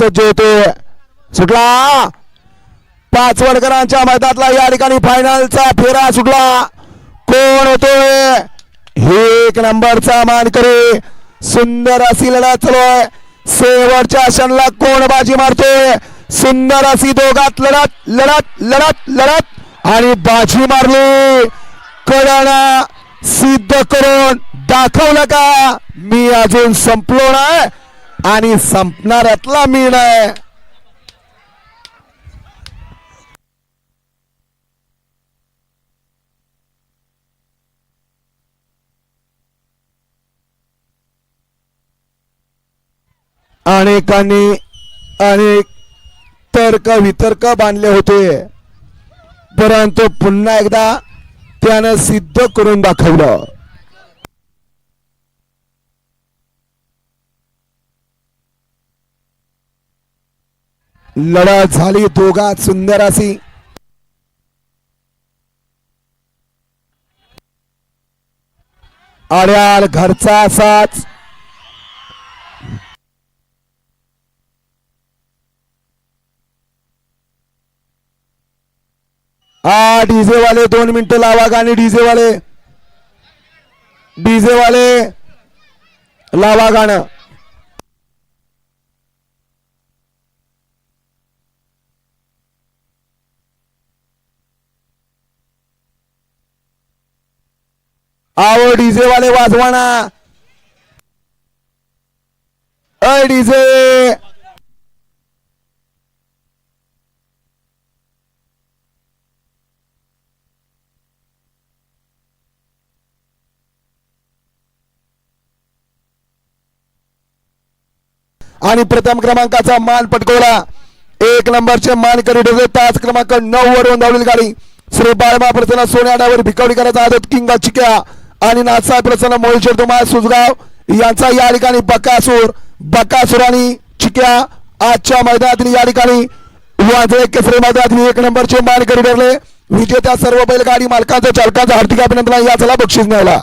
सज्ज होते. सुटला 5 वडकरांच्या मैदानातला या ठिकाणी फायनलचा फेरा सुटला. कोण होतोय? 1 नंबरचा मानकरी. सुंदर अशी लढत चालू आहे. शेवटच्या क्षणाला कोण बाजी मारतोय? सुंदर अशी दोघात लढत लढत लढत लढत आणि बाजी मारली. कळणा सिद्ध करून दाखवलं का मी अजून संपलो नाही आणि संपणाऱ्यातला मी नाही. अनेकांनी अनेक तर्क वितर्क बांधले होते, परंतु पुन्हा एकदा त्यानं सिद्ध करून दाखवलं. लढत झाली दोघात सुंदर अशी. आड्याल घरचा असाच. डीजे वाले 2 मिनिटं लावा गाणी. डीजे वाले लावा गाणं. आओ डीजे वाले वाजवाना. डीजे आणि प्रथम क्रमांकाचा मान पटकवला. 1 नंबरचे मानकरी ठरले. तास क्रमांक 9 वरून धावलेली गाडी श्री बाळमा प्रसन्न सोन्याड्यावर भिकवडी करायचा आदत किंग चिक्या आणि नाथसाहेब प्रसन्न मोहिशेर धुमाळ सुजगाव यांचा या ठिकाणी बकासूर आणि चिक्या आजच्या मैदानातील या ठिकाणी वाजळे केसरी मैदानातील 1 नंबरचे मानकरी ठरले. विजेत्या सर्व बैलगाडी मालकांचं चालकांचं हार्दिक अभिनंदन. या चला बक्षीस मिळाला.